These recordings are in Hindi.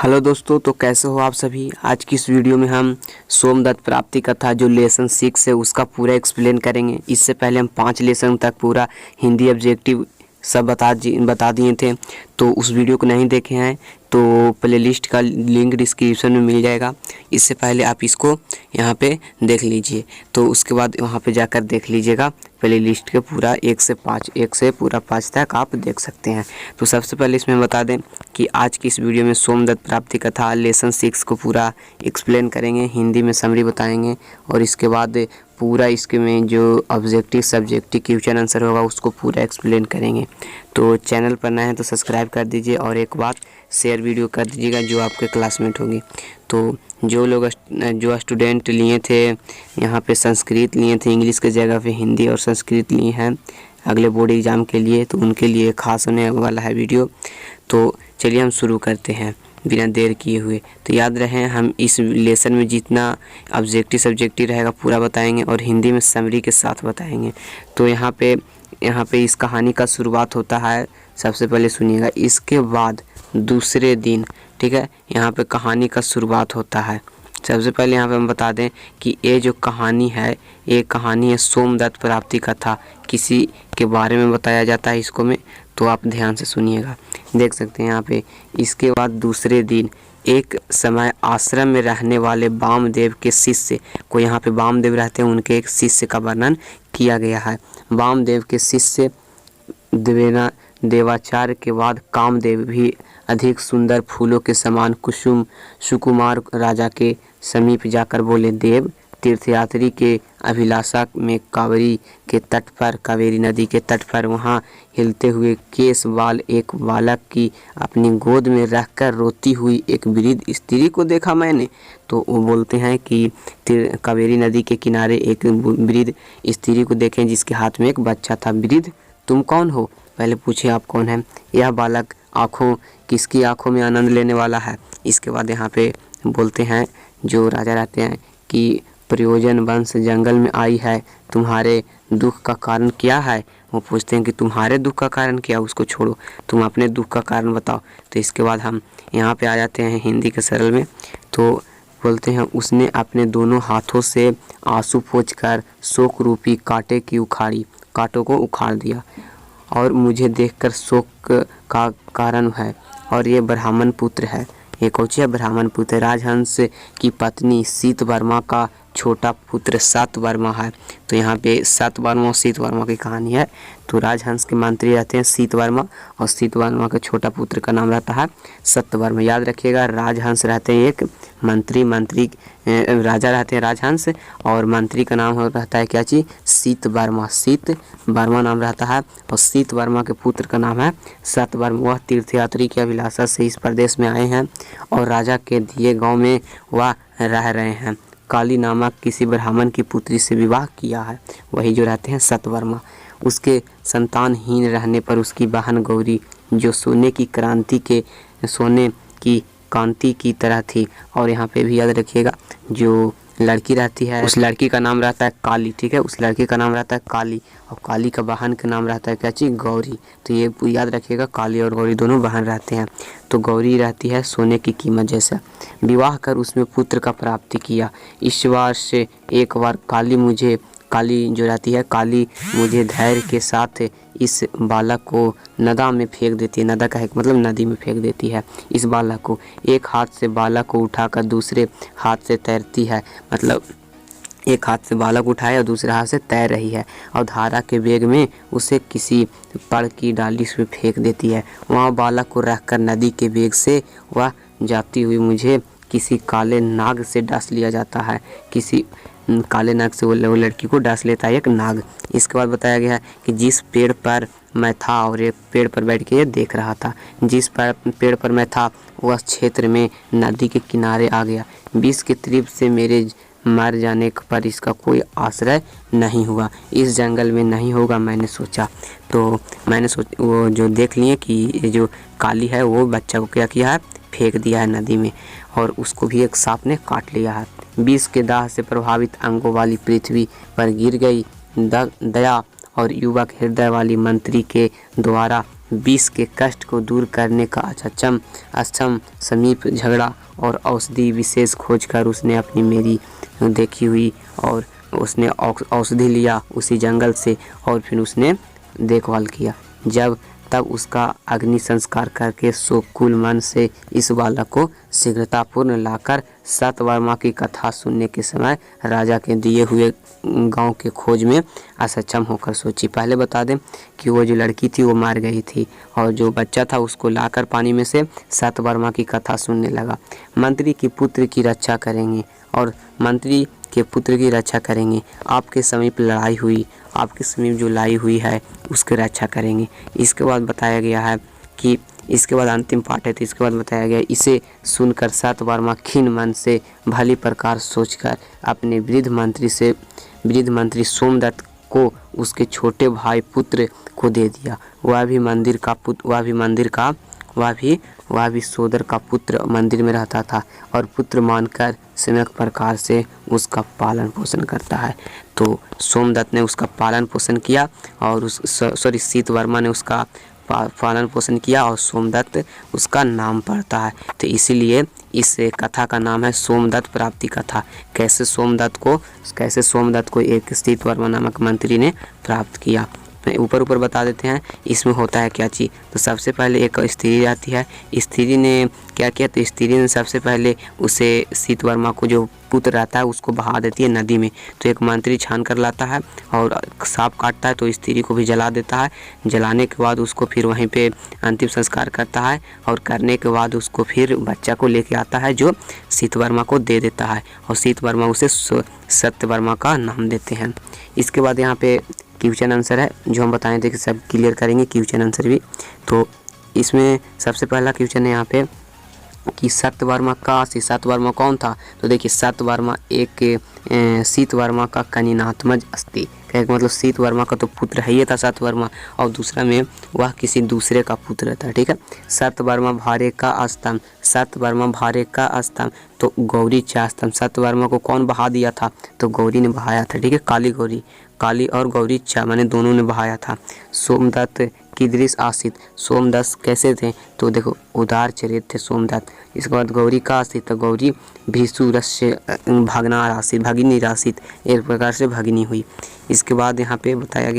हेलो दोस्तों, तो कैसे हो आप सभी। आज की इस वीडियो में हम सोमदत्त प्राप्ति कथा जो लेसन 6 है उसका पूरा एक्सप्लेन करेंगे। इससे पहले हम 5 लेसन तक पूरा हिंदी ऑब्जेक्टिव सब बता दिए थे। तो उस वीडियो को नहीं देखे हैं तो प्लेलिस्ट का लिंक डिस्क्रिप्शन में मिल जाएगा। इससे पहले आप इसको यहाँ पे देख लीजिए, तो उसके बाद वहाँ पे जाकर देख लीजिएगा प्लेलिस्ट के पूरा 1 से पूरा 5 तक आप देख सकते हैं। तो सबसे पहले इसमें बता दें कि आज की इस वीडियो में सोमदत्त प्राप्ति कथा लेसन 6 को पूरा एक्सप्लेन करेंगे, हिंदी में समरी बताएंगे और इसके बाद पूरा इसके में जो ऑब्जेक्टिव सब्जेक्टिव क्वेश्चन आंसर होगा उसको पूरा एक्सप्लेन करेंगे। तो चैनल पर नए हैं तो सब्सक्राइब कर दीजिए और एक बात शेयर वीडियो कर दीजिएगा जो आपके क्लासमेट होंगे। तो जो स्टूडेंट लिए थे यहाँ पे संस्कृत लिए थे, इंग्लिश के जगह पे हिंदी और संस्कृत लिए हैं अगले बोर्ड एग्ज़ाम के लिए, तो उनके लिए खास होने वाला है वीडियो। तो चलिए हम शुरू करते हैं बिना देर किए हुए। तो याद रहे हम इस लेसन में जितना ऑब्जेक्टिव सब्जेक्टिव रहेगा पूरा बताएंगे और हिंदी में समरी के साथ बताएंगे। तो यहाँ पे इस कहानी का शुरुआत होता है, सबसे पहले सुनिएगा। इसके बाद दूसरे दिन, ठीक है, यहाँ पे कहानी का शुरुआत होता है। सबसे पहले यहाँ पे हम बता दें कि ये जो कहानी है ये कहानी है सोमदत्त प्राप्ति कथा, किसी के बारे में बताया जाता है इसको में। तो आप ध्यान से सुनिएगा, देख सकते हैं यहाँ पे। इसके बाद दूसरे दिन एक समय आश्रम में रहने वाले वामदेव के शिष्य को, यहाँ पे वामदेव रहते हैं उनके एक शिष्य का वर्णन किया गया है। वामदेव के शिष्य देवाचार्य के बाद कामदेव भी अधिक सुंदर फूलों के समान सुकुमार राजा के समीप जाकर बोले, देव, तीर्थयात्री के अभिलाषा में कावेरी नदी के तट पर वहाँ हिलते हुए केश वाल एक बालक की अपनी गोद में रखकर रोती हुई एक वृद्ध स्त्री को देखा मैंने। तो वो बोलते हैं कि कावेरी नदी के किनारे एक वृद्ध स्त्री को देखें जिसके हाथ में एक बच्चा था। वृद्ध, तुम कौन हो? पहले पूछे आप कौन हैं। यह बालक किसकी आँखों में आनंद लेने वाला है। इसके बाद यहाँ पे बोलते हैं जो राजा रहते हैं कि प्रयोजन वंश जंगल में आई है, तुम्हारे दुख का कारण क्या है। वो पूछते हैं कि तुम्हारे दुख का कारण क्या, उसको छोड़ो, तुम अपने दुख का कारण बताओ। तो इसके बाद हम यहाँ पे आ जाते हैं हिंदी के सरल में। तो बोलते हैं, उसने अपने दोनों हाथों से आंसू पोंछकर शोक रूपी कांटों को उखाड़ दिया और मुझे देखकर शोक का कारण है। और ये ब्राह्मण पुत्र है, ये कौन है? ब्राह्मण पुत्र राजहंस की पत्नी शीतवर्मा का छोटा पुत्र सतवर्मा है। तो यहाँ पे सतवर्मा और शीतवर्मा की कहानी है। तो राजहंस के मंत्री रहते हैं शीतवर्मा और शीतवर्मा का छोटा पुत्र का नाम रहता है सतवर्मा। याद रखिएगा, राजहंस रहते हैं एक मंत्री राजा रहते हैं राजहंस और मंत्री का नाम रहता है क्या चीज़? शीतवर्मा नाम रहता है और शीतवर्मा के पुत्र का नाम है सतवर्मा। वह तीर्थयात्री की अभिलाषा से इस प्रदेश में आए हैं और राजा के दिए गांव में वह रह रहे हैं। काली नामक किसी ब्राह्मण की पुत्री से विवाह किया है, वही जो रहते हैं सतवर्मा। उसके संतानहीन रहने पर उसकी बहन गौरी जो सोने की कांति की तरह थी। और यहाँ पे भी याद रखिएगा जो लड़की रहती है उस लड़की का नाम रहता है काली, ठीक है, उस लड़की का नाम रहता है काली और काली का बहन का नाम रहता है क्या चीज़? गौरी। तो ये याद रखिएगा, काली और गौरी दोनों बहन रहते हैं। तो गौरी रहती है सोने की कीमत जैसा। विवाह कर उसमें पुत्र का प्राप्ति किया। ईश्वर से एक बार काली मुझे धैर्य के साथ इस बालक को नदा में फेंक देती है। नदा का है मतलब नदी में फेंक देती है इस बालक को। एक हाथ से बालक को उठाकर दूसरे हाथ से तैरती है, मतलब एक हाथ से बालक उठाए और दूसरे हाथ से तैर रही है और धारा के वेग में उसे किसी पेड़ की डाली में फेंक देती है। वहाँ बालक को रखकर नदी के वेग से वह जाती हुई मुझे किसी काले नाग से डस लिया जाता है। किसी काले नाग से वो लड़की को डस लेता है एक नाग। इसके बाद बताया गया है कि जिस पेड़ पर मैं था और एक पेड़ पर बैठ के ये देख रहा था, जिस पेड़ पर मैं था वह क्षेत्र में नदी के किनारे आ गया। विष के तीव्र से मेरे मर जाने पर इसका कोई आश्रय नहीं हुआ, इस जंगल में नहीं होगा मैंने सोचा। तो वो जो देख लिए कि ये जो काली है वो बच्चा को क्या किया है, फेंक दिया है नदी में और उसको भी एक सांप ने काट लिया है। विष के दाह से प्रभावित अंगों वाली पृथ्वी पर गिर गई। दया और युवक हृदय वाली मंत्री के द्वारा विष के कष्ट को दूर करने का अक्षम समीप झगड़ा और औषधि विशेष खोज कर उसने अपनी मेरी देखी हुई और उसने औषधि लिया उसी जंगल से और फिर उसने देखभाल किया। तब उसका अग्नि संस्कार करके शोककुल मन से इस बालक को शीघ्रतापूर्ण लाकर सतवर्मा की कथा सुनने के समय राजा के दिए हुए गांव के खोज में असक्षम होकर सोची। पहले बता दें कि वो जो लड़की थी वो मार गई थी और जो बच्चा था उसको लाकर पानी में से सतवर्मा की कथा सुनने लगा। मंत्री के पुत्र की रक्षा करेंगे और मंत्री के पुत्र की रक्षा करेंगे। आपके समीप लड़ाई हुई, आपके समीप जो लाई हुई है उसकी रक्षा करेंगे। इसके बाद बताया गया है कि इसके बाद अंतिम पाठ है तो इसके बाद बताया गया इसे सुनकर सतवर्मा खिन्न मन से भली प्रकार सोचकर अपने वृद्ध मंत्री सोमदत्त को उसके छोटे भाई पुत्र को दे दिया। वह भी सोदर का पुत्र मंदिर में रहता था और पुत्र मानकर सम्यक प्रकार से उसका पालन पोषण करता है। तो सोमदत्त ने उसका पालन पोषण किया और सतवर्मा ने उसका पालन पोषण किया और सोमदत्त उसका नाम पढ़ता है। तो इसीलिए इस कथा का नाम है सोमदत्त प्राप्ति कथा। कैसे सोमदत्त को एक सतवर्मा नामक मंत्री ने प्राप्त किया। ऊपर बता देते हैं इसमें होता है क्या चीज़। तो सबसे पहले एक स्त्री आती है। स्त्री ने क्या किया, तो स्त्री ने सबसे पहले उसे सतवर्मा को जो पुत्र रहता है उसको बहा देती है नदी में। तो एक मंत्री छान कर लाता है और सांप काटता है तो स्त्री को भी जला देता है। जलाने के बाद उसको फिर वहीं पे अंतिम संस्कार करता है और करने के बाद उसको फिर बच्चा को लेके आता है जो सतवर्मा को दे देता है और सतवर्मा उसे सत्यवर्मा का नाम देते हैं। इसके बाद यहाँ पे क्वेश्चन आंसर है जो हम बताएं थे कि सब क्लियर करेंगे क्वेश्चन आंसर भी। तो इसमें सबसे पहला क्वेश्चन है यहाँ पे कि सतवर्मा सतवर्मा कौन था। तो देखिए सतवर्मा एक सतवर्मा का कनिनात्मज अस्ति। कहने का मतलब सतवर्मा का तो पुत्र है ही था सतवर्मा और दूसरा में वह किसी दूसरे का पुत्र था। ठीक है। सतवर्मा भारे का स्तंभ तो गौरी चा स्तंभ। सतवर्मा को कौन बहा दिया था, तो गौरी ने बहाया था। ठीक है। काली और गौरी चा मैंने दोनों ने बहाया था। सोमदत्त कीदृश आसित। सोमदत्त कैसे थे, तो देखो उदार चरित्र थे सोमदत्त। इसके बाद गौरी का आसित, तो गौरी भीषुरस्य भगिनी रासित, एक प्रकार से भगिनी हुई। इसके बाद यहाँ पे बताया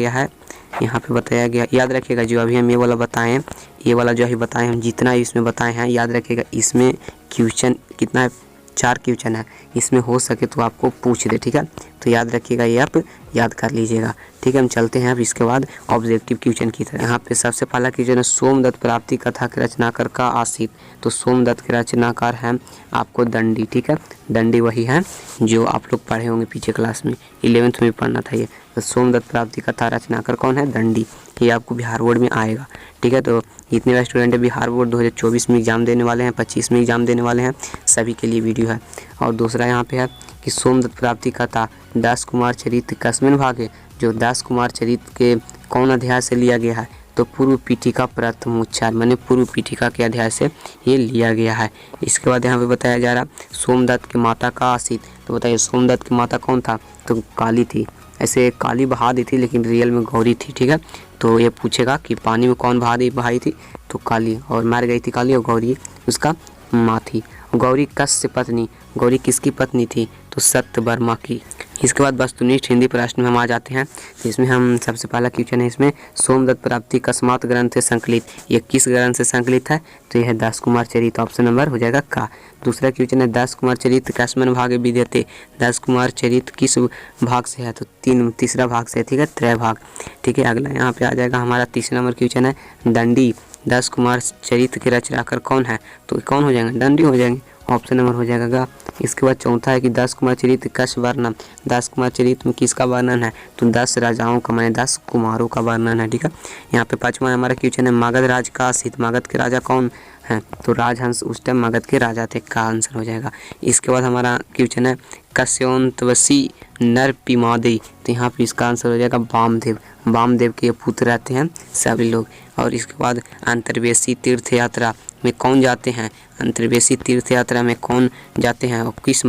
गया याद रखिएगा जो अभी हम ये वाला बताएं, ये वाला जो अभी बताएं हम जितना इसमें बताए हैं याद रखिएगा। इसमें क्वेश्चन कितना है, 4 क्वेश्चन है। इसमें हो सके तो आपको पूछ दे। ठीक है। तो याद रखिएगा, ये आप याद कर लीजिएगा। ठीक है। हम चलते हैं अब इसके बाद ऑब्जेक्टिव क्वेश्चन की तरह। यहाँ पे सबसे पहला क्वेश्चन है सोमदत्त प्राप्ति कथा के रचनाकार का आसित। तो सोमदत्त के रचनाकार हैं आपको दंडी। ठीक है। दंडी वही है जो आप लोग पढ़े होंगे पीछे क्लास में, 11th में पढ़ना था ये। तो सोमदत्त प्राप्ति कथा रचनाकार कौन है, दंडी। ये आपको बिहार बोर्ड में आएगा। ठीक है। तो जितने भी स्टूडेंट है बिहार बोर्ड 2024 में एग्जाम देने वाले हैं, 25 में एग्जाम देने वाले हैं, सभी के लिए वीडियो है। और दूसरा यहाँ पे है कि सोमदत्त प्राप्ति कथा दास कुमार चरित्र कस्मिन भाग है। जो दास कुमार चरित्र के कौन अध्याय से लिया गया है, तो पूर्व पीठिका प्रथम उच्चार मैंने पूर्व पीठिका के अध्याय से ये लिया गया है। इसके बाद यहाँ पे बताया जा रहा सोमदत्त की माता का आसित। तो बताइए सोमदत्त की माता कौन था, तो काली थी। ऐसे काली बहा दी थी लेकिन रियल में गौरी थी। ठीक है। तो ये पूछेगा कि पानी में कौन बहाई थी, तो काली, और मर गई थी काली और गौरी उसका माँ थी। गौरी कस्य पत्नी, गौरी किसकी पत्नी थी, तो सत्यवर्मा की। इसके बाद वस्तुनिष्ठ हिंदी प्रश्न में हम आ जाते हैं। तो इसमें हम सबसे पहला क्वेश्चन है इसमें सोमदत्त प्राप्ति कस्मात ग्रंथ से संकलित, ये किस ग्रंथ से संकलित है, तो यह है दास कुमार चरित्र। ऑप्शन नंबर हो जाएगा का। दूसरा क्वेश्चन है दास कुमार चरित्र कस्मिन भागे विद्यते। दास कुमार चरित्र किस भाग से है, तो तीसरा भाग से। ठीक है। त्रय भाग। ठीक है। अगला यहाँ पे आ जाएगा हमारा तीसरा नंबर क्वेश्चन है दंडी दास कुमार चरित्र के रचनाकार कौन है, तो कौन हो जाएंगे, दंडी हो जाएंगे। ऑप्शन नंबर हो जाएगा। इसके बाद चौथा है कि दास कुमार चरित्र कश वर्णन। दास कुमार चरित्र में किसका वर्णन है, तो 10 राजाओं का माने 10 कुमारों का वर्णन है। ठीक है। यहाँ पे 5वां हमारा क्वेश्चन है मगध राज का आसित। मगध के राजा कौन है, तो राजहंस उस टाइम मगध के राजा थे, का आंसर हो जाएगा। इसके बाद हमारा क्वेश्चन है कश्यपवशी नरपिमादि। तो यहाँ पे इसका आंसर हो जाएगा वामदेव। वामदेव के पुत्र रहते हैं सभी लोग। और इसके बाद अंतर्वेशी तीर्थ यात्रा में कौन जाते हैं? अंतर्वेशी तीर्थ यात्रा में कौन जाते हैं और किस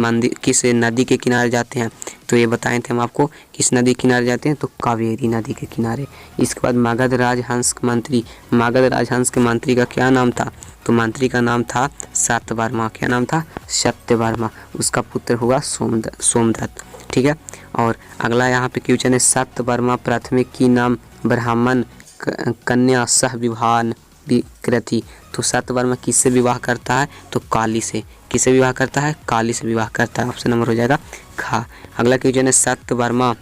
नदी के किनारे जाते हैं? तो ये बताए थे हम आपको, किस नदी के किनारे जाते हैं? तो कावेरी नदी के किनारे। इसके बाद मगध राजहंस के मंत्री, मगध राजहंस के मंत्री का क्या नाम था? तो मंत्री का नाम था सत्यवर्मा। क्या नाम था? सत्यवर्मा। उसका पुत्र हुआ सोमदत्त। ठीक है। और अगला यहाँ पे क्वेश्चन है, सत्यवर्मा प्राथमिक की नाम ब्राह्मण कन्या सह विवाह विकृति। तो सत्यवर्मा किससे विवाह करता है? तो काली से। किससे विवाह करता है? काली से विवाह करता है। ऑप्शन नंबर हो जाएगा खा। अगला क्वेश्चन है, सत्यवर्मा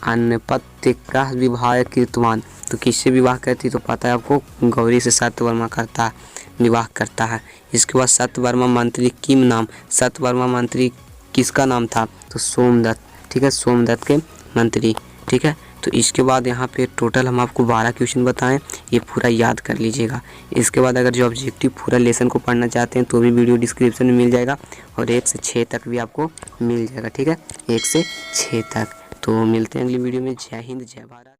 अनपत्य का विवाह कीर्तवान। तो किससे विवाह करती? तो पता है आपको, गौरी से सत्यवर्मा करता है, विवाह करता है। इसके बाद सत्यवर्मा मंत्री किम नाम, सत्यवर्मा मंत्री किसका नाम था? तो सोमदत्त। ठीक है, सोमदत्त के मंत्री। ठीक है। तो इसके बाद यहाँ पे टोटल हम आपको 12 क्वेश्चन बताएं, ये पूरा याद कर लीजिएगा। इसके बाद अगर जो ऑब्जेक्टिव पूरा लेसन को पढ़ना चाहते हैं तो भी वीडियो डिस्क्रिप्शन में मिल जाएगा, और 1 से 6 तक भी आपको मिल जाएगा। ठीक है, 1 से 6 तक। तो मिलते हैं अगली वीडियो में। जय हिंद, जय भारत।